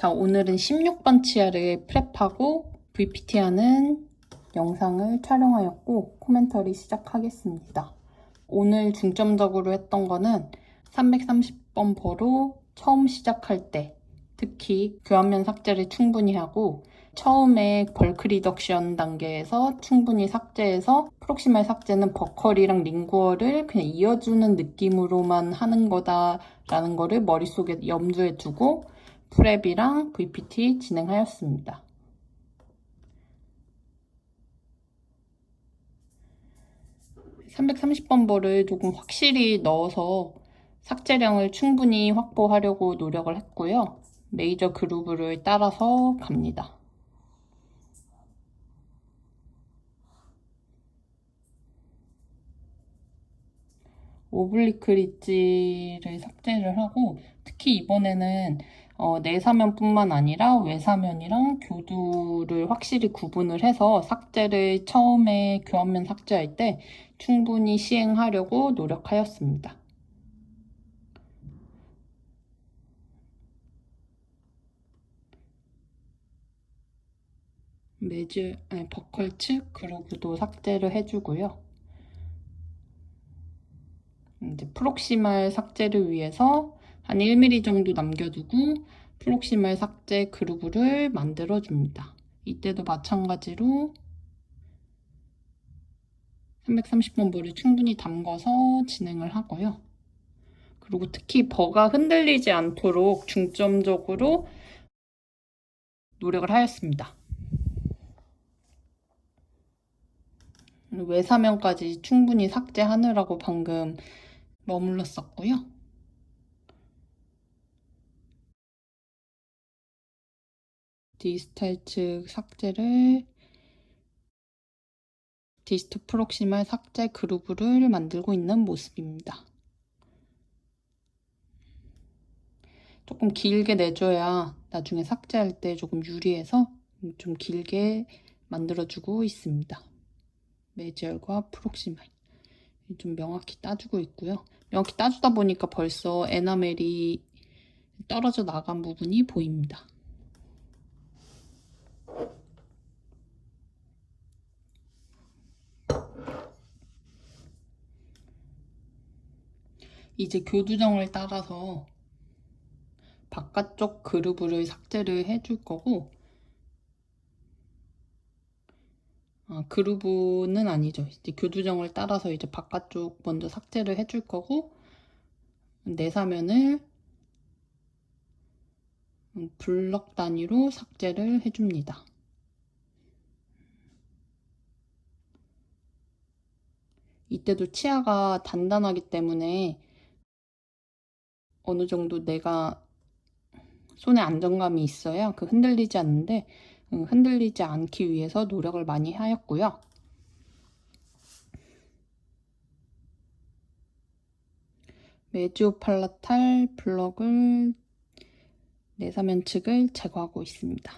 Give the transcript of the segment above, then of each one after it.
자, 오늘은 16번 치아를 프랩하고 VPT하는 영상을 촬영하였고 코멘터리 시작하겠습니다. 오늘 중점적으로 했던 거는 330번 버로 처음 시작할 때 특히 교환면 삭제를 충분히 하고 처음에 벌크 리덕션 단계에서 충분히 삭제해서 프록시말 삭제는 버컬이랑 링구어를 그냥 이어주는 느낌으로만 하는 거다라는 거를 머릿속에 염두에 두고 프랩이랑 VPT 진행하였습니다. (330번) 벌을 조금 확실히 넣어서 삭제량을 충분히 확보하려고 노력을 했고요. 메이저 그루브를 따라서 갑니다. 오블리크 릿지를 삭제를 하고 특히 이번에는 내사면뿐만 아니라 외사면이랑 교두를 확실히 구분을 해서 삭제를 처음에 교환면 삭제할 때 충분히 시행하려고 노력하였습니다. 버컬 측 그루브도 삭제를 해주고요. 이제 프록시말 삭제를 위해서 한 1mm 정도 남겨두고 프록시말 삭제 그루브를 만들어줍니다. 이때도 마찬가지로 330번 볼을 충분히 담궈서 진행을 하고요. 그리고 특히 버가 흔들리지 않도록 중점적으로 노력을 하였습니다. 외사면까지 충분히 삭제하느라고 방금 머물렀었고요. 디스탈 측 삭제를 디스트 프록시말 삭제 그루브를 만들고 있는 모습입니다. 조금 길게 내줘야 나중에 삭제할 때 조금 유리해서 좀 길게 만들어주고 있습니다. 메지얼과 프록시말 좀 명확히 따주고 있고요. 명확히 따주다 보니까 벌써 에나멜이 떨어져 나간 부분이 보입니다. 이제 교두정을 따라서 바깥쪽 그루브를 삭제를 해줄 거고 그루브는 아니죠. 이제 교두정을 따라서 이제 바깥쪽 먼저 삭제를 해줄 거고 내사면을 블럭 단위로 삭제를 해줍니다. 이때도 치아가 단단하기 때문에 어느 정도 내가 손에 안정감이 있어야 흔들리지 않는데 흔들리지 않기 위해서 노력을 많이 하였고요. 메지오팔라탈 블럭을 내사면 측을 제거하고 있습니다.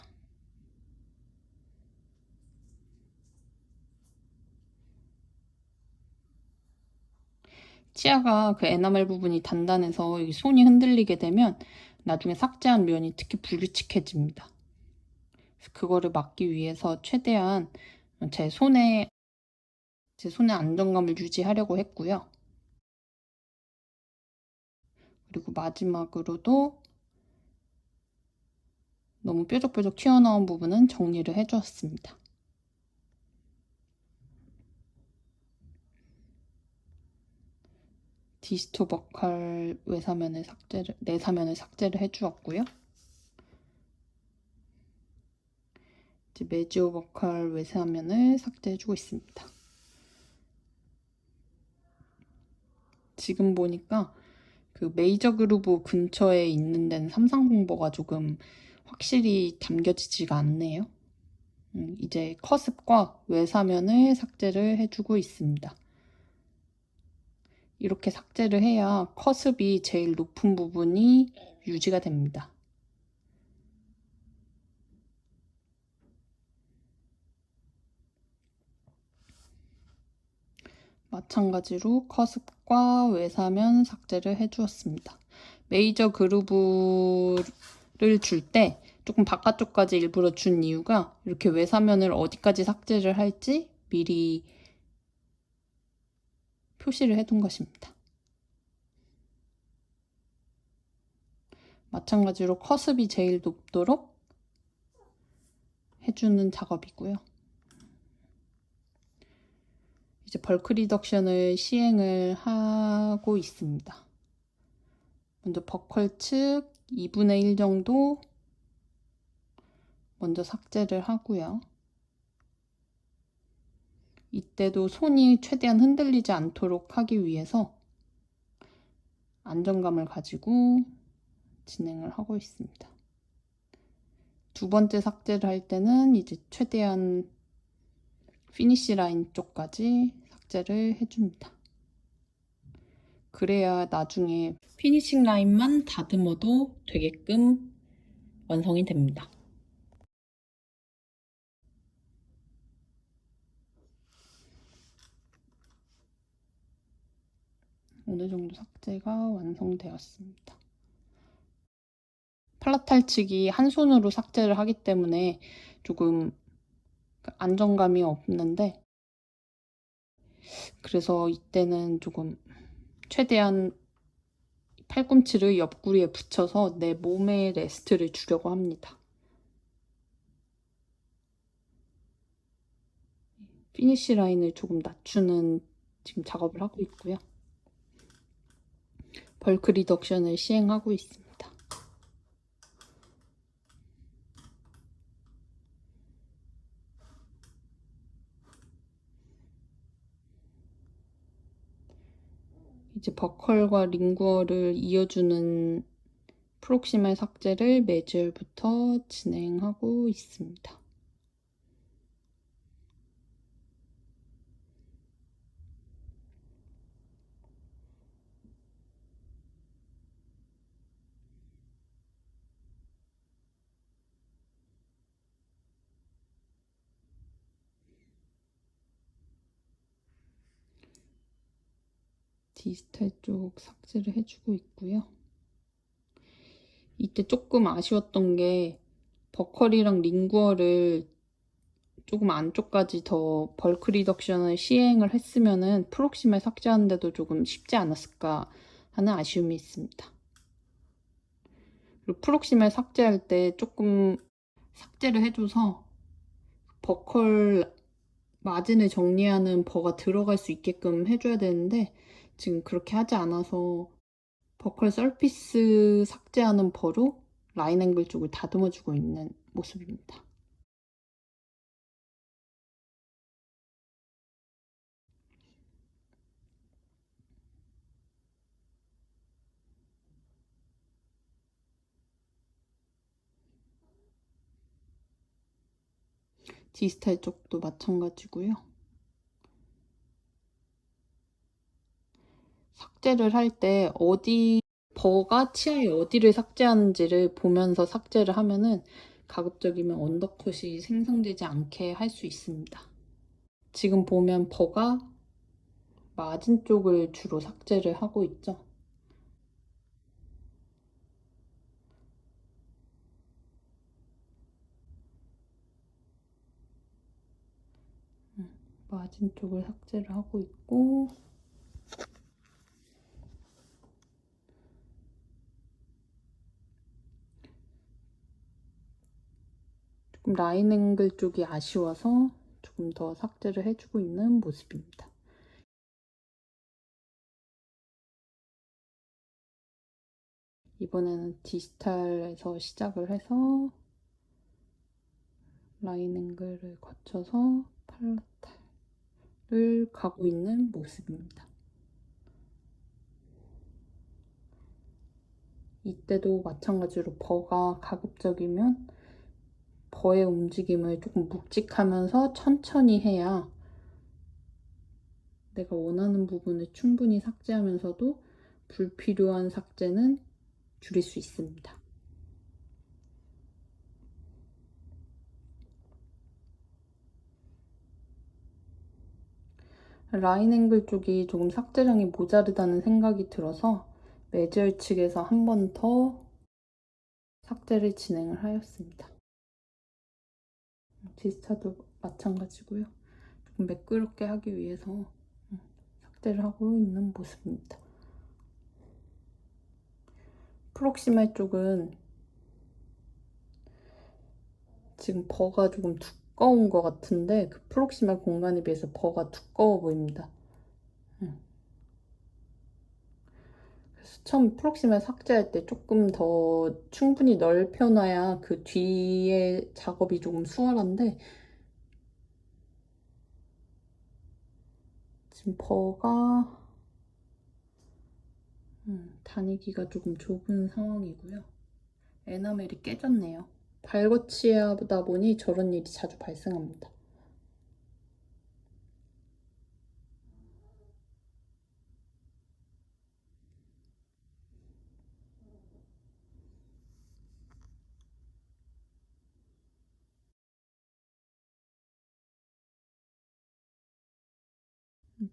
치아가 에나멜 부분이 단단해서 손이 흔들리게 되면 나중에 삭제한 면이 특히 불규칙해집니다. 그거를 막기 위해서 최대한 제 손에 안정감을 유지하려고 했고요. 그리고 마지막으로도 너무 뾰족뾰족 튀어나온 부분은 정리를 해주었습니다. 디스토 버컬 내사면을 삭제를 해주었고요. 이제 메지오 버컬 외사면을 삭제해주고 있습니다. 지금 보니까 메이저 그루브 근처에 있는 데는 330버가 조금 확실히 담겨지지가 않네요. 이제 커습과 외사면을 삭제를 해주고 있습니다. 이렇게 삭제를 해야 커습이 제일 높은 부분이 유지가 됩니다. 마찬가지로 커습과 외사면 삭제를 해주었습니다. 메이저 그루브를 줄 때 조금 바깥쪽까지 일부러 준 이유가 이렇게 외사면을 어디까지 삭제를 할지 미리 표시를 해둔 것입니다. 마찬가지로 커습이 제일 높도록 해주는 작업이고요. 이제 벌크 리덕션을 시행을 하고 있습니다. 먼저 버컬 측 2분의 1 정도 먼저 삭제를 하고요. 이때도 손이 최대한 흔들리지 않도록 하기 위해서 안정감을 가지고 진행을 하고 있습니다. 두 번째 삭제를 할 때는 이제 최대한 피니시 라인 쪽까지 삭제를 해줍니다. 그래야 나중에 피니싱 라인만 다듬어도 되게끔 완성이 됩니다. 어느 정도 삭제가 완성되었습니다. 팔라탈 측이 한 손으로 삭제를 하기 때문에 조금 안정감이 없는데, 그래서 이때는 조금 최대한 팔꿈치를 옆구리에 붙여서 내 몸의 레스트를 주려고 합니다. 피니시 라인을 조금 낮추는 지금 작업을 하고 있고요. 벌크 리덕션을 시행하고 있습니다. 이제 버컬과 링구어를 이어주는 프록시말 삭제를 매주얼부터 진행하고 있습니다. 디지털 쪽 삭제를 해주고 있고요. 이때 조금 아쉬웠던 게 버컬이랑 링구어를 조금 안쪽까지 더 벌크 리덕션을 시행을 했으면은 프록시말 삭제하는데도 조금 쉽지 않았을까 하는 아쉬움이 있습니다. 그리고 프록시말 삭제할 때 조금 삭제를 해줘서 버컬 마진을 정리하는 버가 들어갈 수 있게끔 해줘야 되는데 지금 그렇게 하지 않아서 버컬 서피스 삭제하는 버로 라인 앵글 쪽을 다듬어주고 있는 모습입니다. 디스탈 쪽도 마찬가지고요. 삭제를 할 때 버가 치아의 어디를 삭제하는지를 보면서 삭제를 하면은 가급적이면 언더컷이 생성되지 않게 할 수 있습니다. 지금 보면 버가 마진 쪽을 주로 삭제를 하고 있죠. 마진 쪽을 삭제를 하고 있고, 조금 라인 앵글 쪽이 아쉬워서 조금 더 삭제를 해주고 있는 모습입니다. 이번에는 디지털에서 시작을 해서 라인 앵글을 거쳐서 팔라탈을 가고 있는 모습입니다. 이때도 마찬가지로 버가 가급적이면 버의 움직임을 조금 묵직하면서 천천히 해야 내가 원하는 부분을 충분히 삭제하면서도 불필요한 삭제는 줄일 수 있습니다. 라인 앵글 쪽이 조금 삭제량이 모자르다는 생각이 들어서 매지얼 측에서 한 번 더 삭제를 진행을 하였습니다. 디스타도 마찬가지고요. 조금 매끄럽게 하기 위해서 삭제를 하고 있는 모습입니다. 프록시말 쪽은 지금 버가 조금 두꺼운 것 같은데 그 프록시말 공간에 비해서 버가 두꺼워 보입니다. 그래서 처음 프록시말 삭제할 때 조금 더 충분히 넓혀놔야 그 뒤에 작업이 조금 수월한데 지금 버가 다니기가 조금 좁은 상황이고요. 에나멜이 깨졌네요. 발거치하다 보니 저런 일이 자주 발생합니다.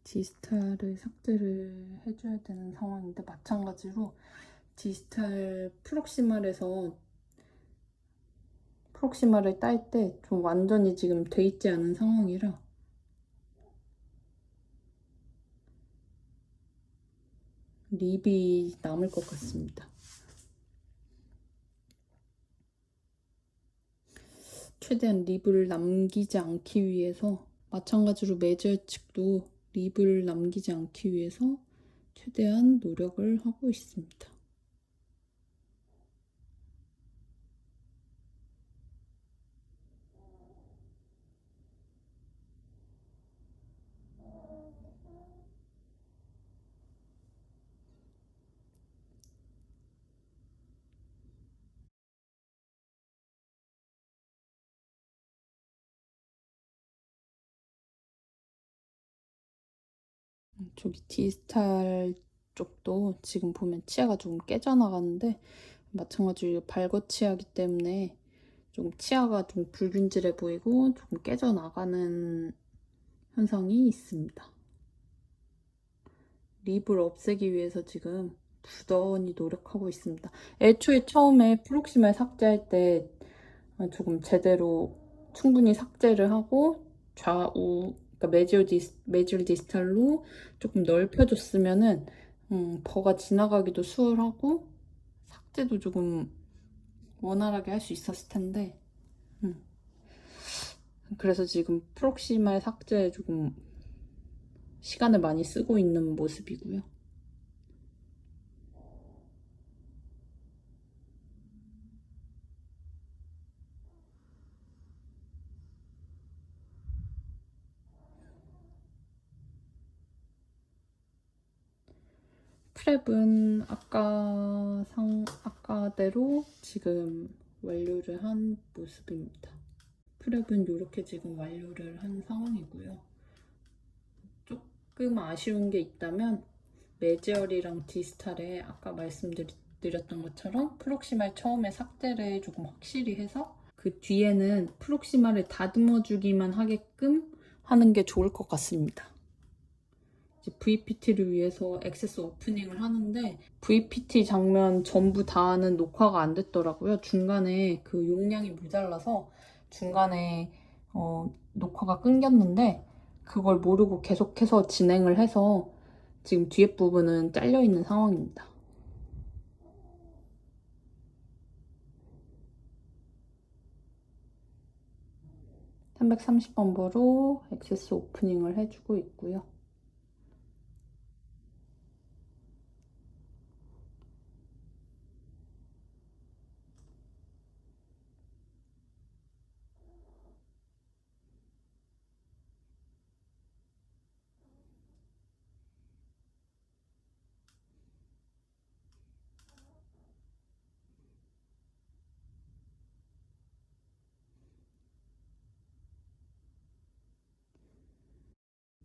디스탈을 삭제를 해줘야 되는 상황인데 마찬가지로 디스탈 프록시마를 딸 때 좀 완전히 지금 돼 있지 않은 상황이라 립이 남을 것 같습니다. 최대한 립을 남기지 않기 위해서 마찬가지로 매저 측도 립을 남기지 않기 위해서 최대한 노력을 하고 있습니다. 저기 디스탈 쪽도 지금 보면 치아가 조금 깨져나가는데 마찬가지로 발거치하기 때문에 좀 치아가 좀 불균질해 보이고 조금 깨져나가는 현상이 있습니다. 립을 없애기 위해서 지금 부단히 노력하고 있습니다. 애초에 처음에 프록시말 삭제할 때 조금 제대로 충분히 삭제를 하고 좌우 그러니까 매지얼 디스탈로 조금 넓혀줬으면은 버가 지나가기도 수월하고 삭제도 조금 원활하게 할 수 있었을 텐데 그래서 지금 프록시말 삭제에 조금 시간을 많이 쓰고 있는 모습이고요. 프랩은 아까대로 지금 완료를 한 모습입니다. 프랩은 이렇게 지금 완료를 한 상황이고요. 조금 아쉬운 게 있다면 매지얼이랑 디스탈에 아까 말씀드렸던 것처럼 프록시말 처음에 삭제를 조금 확실히 해서 그 뒤에는 프록시말을 다듬어주기만 하게끔 하는 게 좋을 것 같습니다. 이제 VPT를 위해서 액세스 오프닝을 하는데 VPT 장면 전부 다는 녹화가 안 됐더라고요. 중간에 그 용량이 모자라서 중간에 녹화가 끊겼는데 그걸 모르고 계속해서 진행을 해서 지금 뒤에 부분은 잘려 있는 상황입니다. (330번버로) 액세스 오프닝을 해주고 있고요.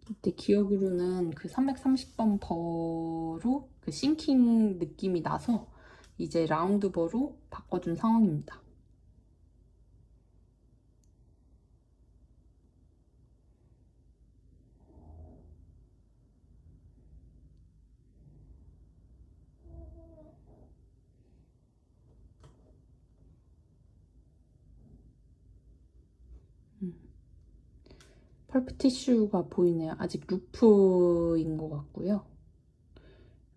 이때 기억으로는 그 330번 버로 그 싱킹 느낌이 나서 이제 라운드 버로 바꿔준 상황입니다. 펄프 티슈가 보이네요. 아직 루프인 것 같고요.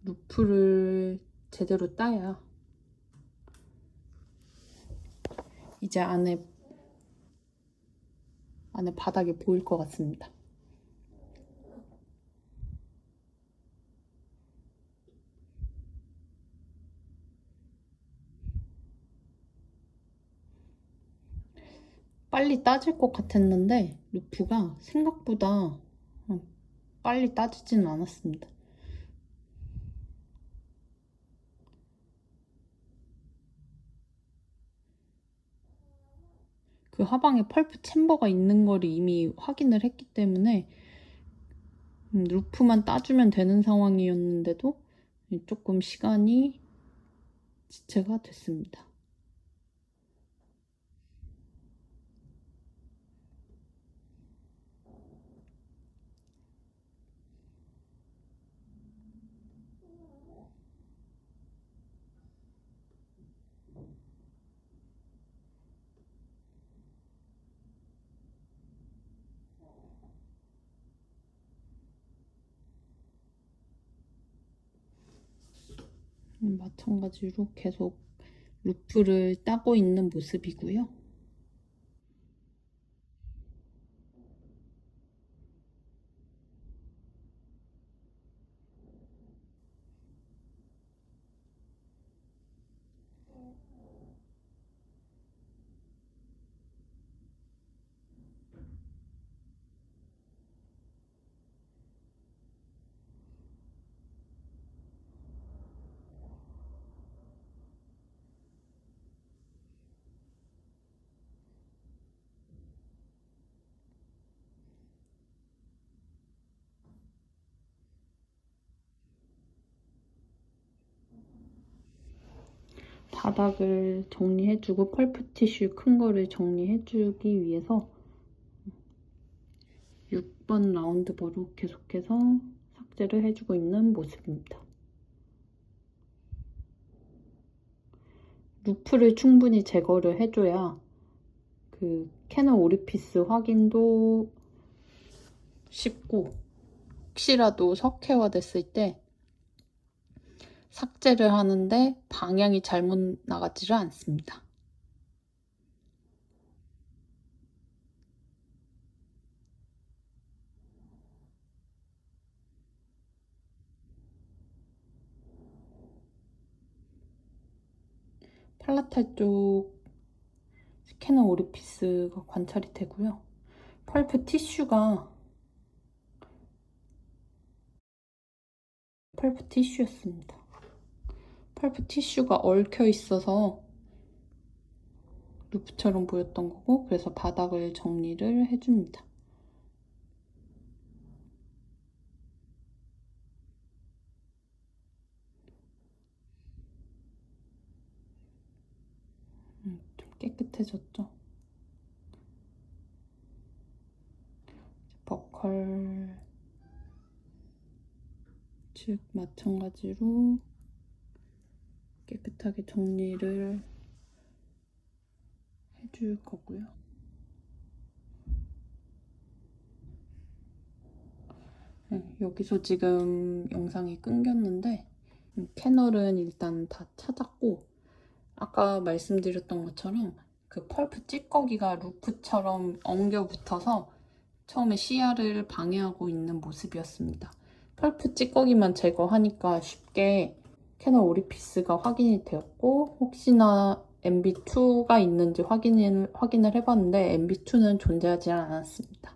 루프를 제대로 따야 이제 안에 바닥이 보일 것 같습니다. 빨리 따질 것 같았는데 루프가 생각보다 빨리 따지지는 않았습니다. 그 하방에 펄프 챔버가 있는 거를 이미 확인을 했기 때문에 루프만 따주면 되는 상황이었는데도 조금 시간이 지체가 됐습니다. 마찬가지로 계속 루프를 따고 있는 모습이고요. 바닥을 정리해주고 펄프 티슈 큰 거를 정리해주기 위해서 6번 라운드 버로 계속해서 삭제를 해주고 있는 모습입니다. 루프를 충분히 제거를 해줘야 그 캐논 오리피스 확인도 쉽고 혹시라도 석회화 됐을 때 삭제를 하는데 방향이 잘못 나가지를 않습니다. 팔라탈 쪽 캐논 오리피스가 관찰이 되고요. 펄프 티슈였습니다. 펄프 티슈가 얽혀 있어서 루프처럼 보였던 거고, 그래서 바닥을 정리를 해줍니다. 좀 깨끗해졌죠? 버컬 즉 마찬가지로 깨끗하게 정리를 해줄 거고요. 여기서 지금 영상이 끊겼는데 캐널은 일단 다 찾았고, 아까 말씀드렸던 것처럼 그 펄프 찌꺼기가 루프처럼 엉겨 붙어서 처음에 시야를 방해하고 있는 모습이었습니다. 펄프 찌꺼기만 제거하니까 쉽게 캐논 오리피스가 확인이 되었고, 혹시나 MB2가 있는지 확인을 해봤는데 MB2는 존재하지 않았습니다.